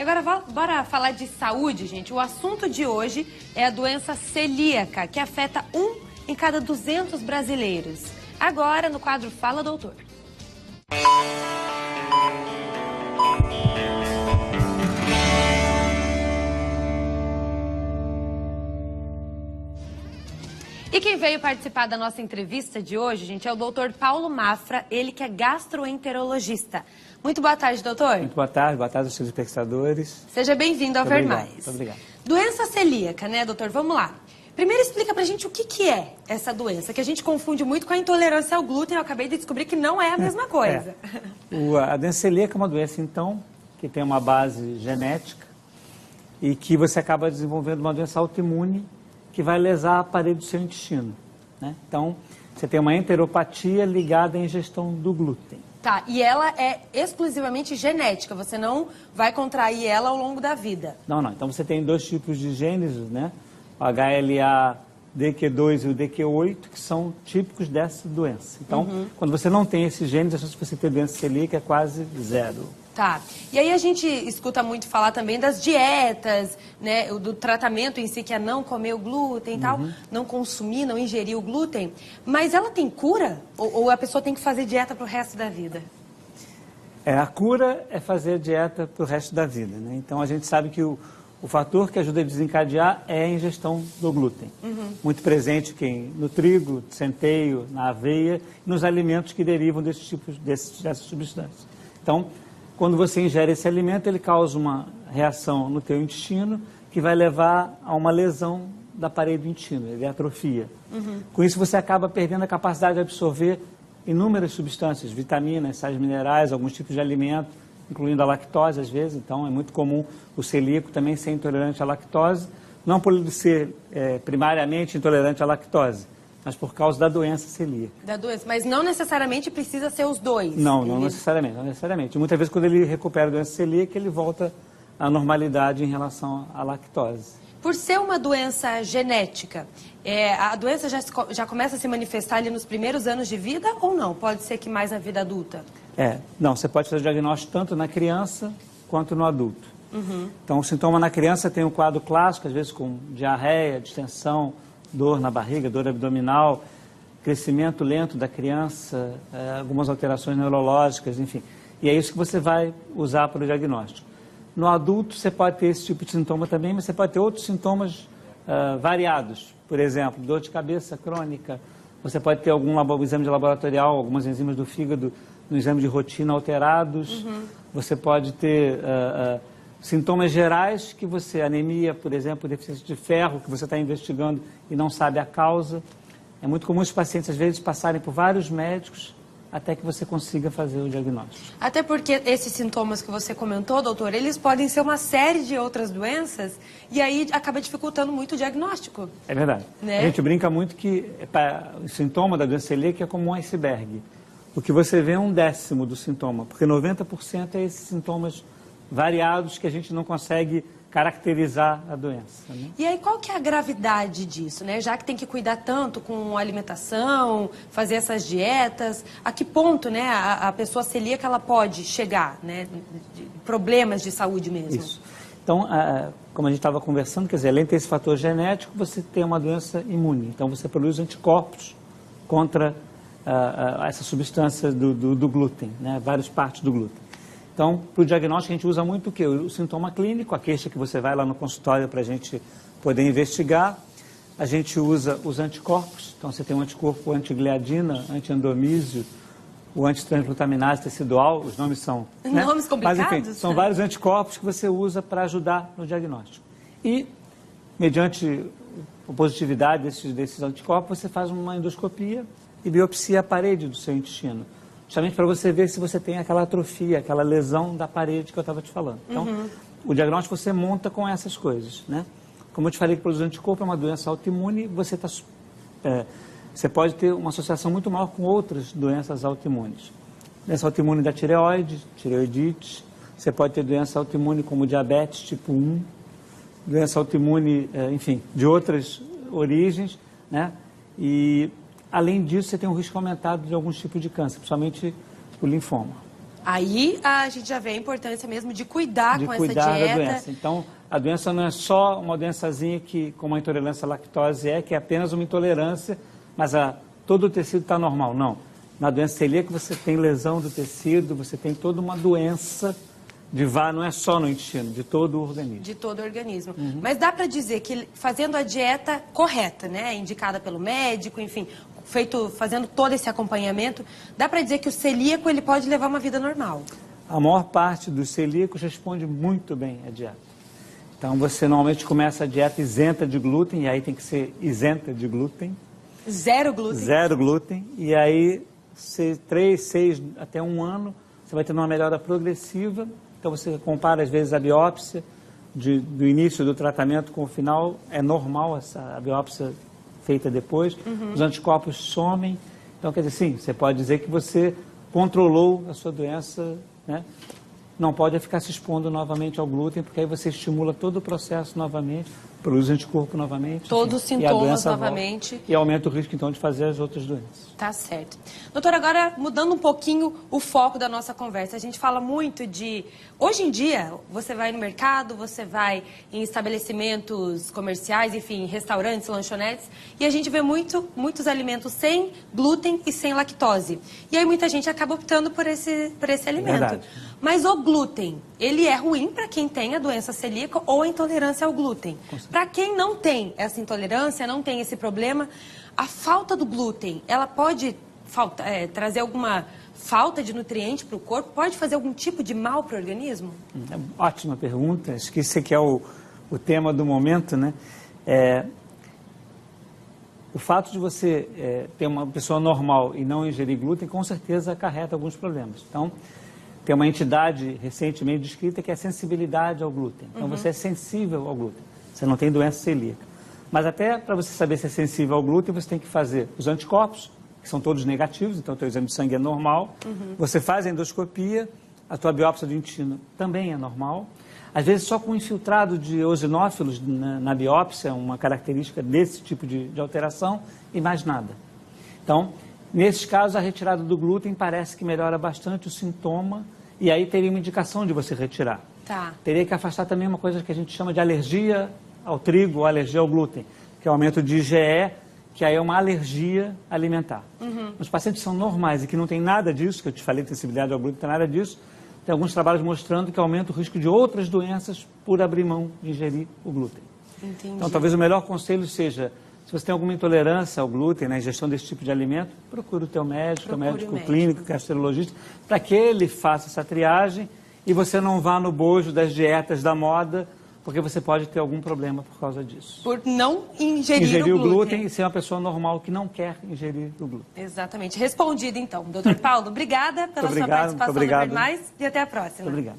E agora, bora falar de saúde, gente. O assunto de hoje é a doença celíaca, que afeta 1 em cada 200 brasileiros. Agora, no quadro Fala, Doutor. E quem veio participar da nossa entrevista de hoje, gente, é o doutor Paulo Mafra, ele que é gastroenterologista. Muito boa tarde, doutor. Muito boa tarde aos seus espectadores. Seja bem-vindo ao Ver Mais. Muito obrigado. Doença celíaca, né, doutor? Vamos lá. Primeiro explica pra gente o que é essa doença, que a gente confunde muito com a intolerância ao glúten. Eu acabei de descobrir que não é a mesma coisa. A doença celíaca é uma doença, então, que tem uma base genética e que você acaba desenvolvendo uma doença autoimune que vai lesar a parede do seu intestino, né? Então, você tem uma enteropatia ligada à ingestão do glúten. Tá, e ela é exclusivamente genética, você não vai contrair ela ao longo da vida? Não. Então, você tem dois tipos de genes, né? O HLA-DQ2 e o DQ8, que são típicos dessa doença. Então, quando você não tem esses genes, a chance de você ter doença celíaca é quase zero. Tá. E aí a gente escuta muito falar também das dietas, né, do tratamento em si, que é não comer o glúten e tal, não consumir, não ingerir o glúten. Mas ela tem cura? Ou a pessoa tem que fazer dieta pro resto da vida? A cura é fazer dieta pro resto da vida, né? Então a gente sabe que o fator que ajuda a desencadear é a ingestão do glúten. Muito presente no trigo, centeio, na aveia e nos alimentos que derivam dessas substâncias. Então, quando você ingere esse alimento, ele causa uma reação no teu intestino que vai levar a uma lesão da parede do intestino, ele atrofia. Com isso, você acaba perdendo a capacidade de absorver inúmeras substâncias, vitaminas, sais minerais, alguns tipos de alimento, incluindo a lactose, às vezes. Então, é muito comum o celíaco também ser intolerante à lactose, não por ele ser primariamente intolerante à lactose, mas por causa da doença celíaca. Da doença, mas não necessariamente precisa ser os dois. Não necessariamente. Muitas vezes, quando ele recupera a doença celíaca, ele volta à normalidade em relação à lactose. Por ser uma doença genética, a doença já começa a se manifestar ali nos primeiros anos de vida ou não? Pode ser que mais na vida adulta? Não, você pode fazer o diagnóstico tanto na criança quanto no adulto. Então, o sintoma na criança tem um quadro clássico, às vezes com diarreia, distensão, dor na barriga, dor abdominal, crescimento lento da criança, algumas alterações neurológicas, enfim. E é isso que você vai usar para o diagnóstico. No adulto, você pode ter esse tipo de sintoma também, mas você pode ter outros sintomas variados. Por exemplo, dor de cabeça crônica, você pode ter algum exame de laboratorial, algumas enzimas do fígado no exame de rotina alterados, você pode ter sintomas gerais que anemia, por exemplo, deficiência de ferro, que você está investigando e não sabe a causa. É muito comum os pacientes, às vezes, passarem por vários médicos até que você consiga fazer o diagnóstico. Até porque esses sintomas que você comentou, doutor, eles podem ser uma série de outras doenças e aí acaba dificultando muito o diagnóstico. É verdade. Né? A gente brinca muito que o sintoma da doença celíaca é como um iceberg. O que você vê é 1/10 do sintoma, porque 90% é esses sintomas variados que a gente não consegue caracterizar a doença, né? E aí, qual que é a gravidade disso, né? Já que tem que cuidar tanto com alimentação, fazer essas dietas, a que ponto, né, a pessoa celíaca ela pode chegar, né? De problemas de saúde mesmo. Isso. Então, como a gente estava conversando, quer dizer, além de ter esse fator genético, você tem uma doença imune. Então, você produz anticorpos contra essa substância do glúten, né? Várias partes do glúten. Então, para o diagnóstico, a gente usa muito o quê? O sintoma clínico, a queixa que você vai lá no consultório para a gente poder investigar. A gente usa os anticorpos. Então, você tem um anticorpo antigliadina, antiendomísio, o antitransglutaminase tecidual. Os nomes são... Nomes complicados? Mas, enfim, são vários anticorpos que você usa para ajudar no diagnóstico. E, mediante a positividade desses anticorpos, você faz uma endoscopia e biopsia a parede do seu intestino. Justamente para você ver se você tem aquela atrofia, aquela lesão da parede que eu estava te falando. Então, o diagnóstico você monta com essas coisas, né? Como eu te falei que o anticorpo é uma doença autoimune, você pode ter uma associação muito maior com outras doenças autoimunes. Doença autoimune da tireoide, tireoidite, você pode ter doença autoimune como diabetes tipo 1, doença autoimune, enfim, de outras origens, né? E além disso, você tem um risco aumentado de alguns tipos de câncer, principalmente o linfoma. Aí a gente já vê a importância mesmo de cuidar com essa dieta. Da doença. Então, a doença não é só uma doençazinha que, como a intolerância à lactose que é apenas uma intolerância, mas todo o tecido está normal. Não. Na doença celíaca você tem lesão do tecido, você tem toda uma doença não é só no intestino, de todo o organismo. De todo o organismo. Mas dá para dizer que fazendo a dieta correta, né, indicada pelo médico, enfim, fazendo todo esse acompanhamento, dá para dizer que o celíaco ele pode levar uma vida normal? A maior parte dos celíacos responde muito bem à dieta. Então você normalmente começa a dieta isenta de glúten, e aí tem que ser isenta de glúten. Zero glúten? Zero glúten, e aí 3, 6, até 1 ano, você vai tendo uma melhora progressiva. Então você compara às vezes a biópsia do início do tratamento com o final, é normal a biópsia feita depois, os anticorpos somem. Então, quer dizer, sim, você pode dizer que você controlou a sua doença, né? Não pode ficar se expondo novamente ao glúten, porque aí você estimula todo o processo novamente, produz anticorpo novamente. Todos os sintomas novamente. Volta, e aumenta o risco, então, de fazer as outras doenças. Tá certo. Doutora, agora mudando um pouquinho o foco da nossa conversa, a gente fala muito de... Hoje em dia, você vai no mercado, você vai em estabelecimentos comerciais, enfim, restaurantes, lanchonetes, e a gente vê muitos alimentos sem glúten e sem lactose. E aí muita gente acaba optando por esse alimento. Verdade. Mas o glúten, ele é ruim para quem tem a doença celíaca ou a intolerância ao glúten. Para quem não tem essa intolerância, não tem esse problema, a falta do glúten, ela pode trazer alguma falta de nutriente para o corpo? Pode fazer algum tipo de mal para o organismo? Ótima pergunta. Acho que esse aqui é o tema do momento, né? O fato de você ter uma pessoa normal e não ingerir glúten, com certeza acarreta alguns problemas. Então, tem uma entidade recentemente descrita que é a sensibilidade ao glúten. Então, você é sensível ao glúten. Você não tem doença celíaca. Mas até para você saber se é sensível ao glúten, você tem que fazer os anticorpos, que são todos negativos, então o teu exame de sangue é normal. Você faz a endoscopia, a tua biópsia do intestino também é normal. Às vezes só com infiltrado de eosinófilos na biópsia, uma característica desse tipo de alteração, e mais nada. Então, nesses casos, a retirada do glúten parece que melhora bastante o sintoma, e aí teria uma indicação de você retirar. Tá. Teria que afastar também uma coisa que a gente chama de alergia ao trigo ou alergia ao glúten, que é o aumento de IgE, que aí é uma alergia alimentar. Os pacientes que são normais e que não tem nada disso, que eu te falei, sensibilidade ao glúten, não tem nada disso, tem alguns trabalhos mostrando que aumenta o risco de outras doenças por abrir mão de ingerir o glúten. Entendi. Então, talvez o melhor conselho seja, se você tem alguma intolerância ao glúten, na ingestão desse tipo de alimento, procure o teu médico, clínico, gastroenterologista, para que ele faça essa triagem e você não vá no bojo das dietas da moda, porque você pode ter algum problema por causa disso. Por não ingerir o glúten. E ser uma pessoa normal que não quer ingerir o glúten. Exatamente. Respondido, então. Doutor Paulo, obrigada pela sua participação no Verde Mais e até a próxima. Muito obrigado.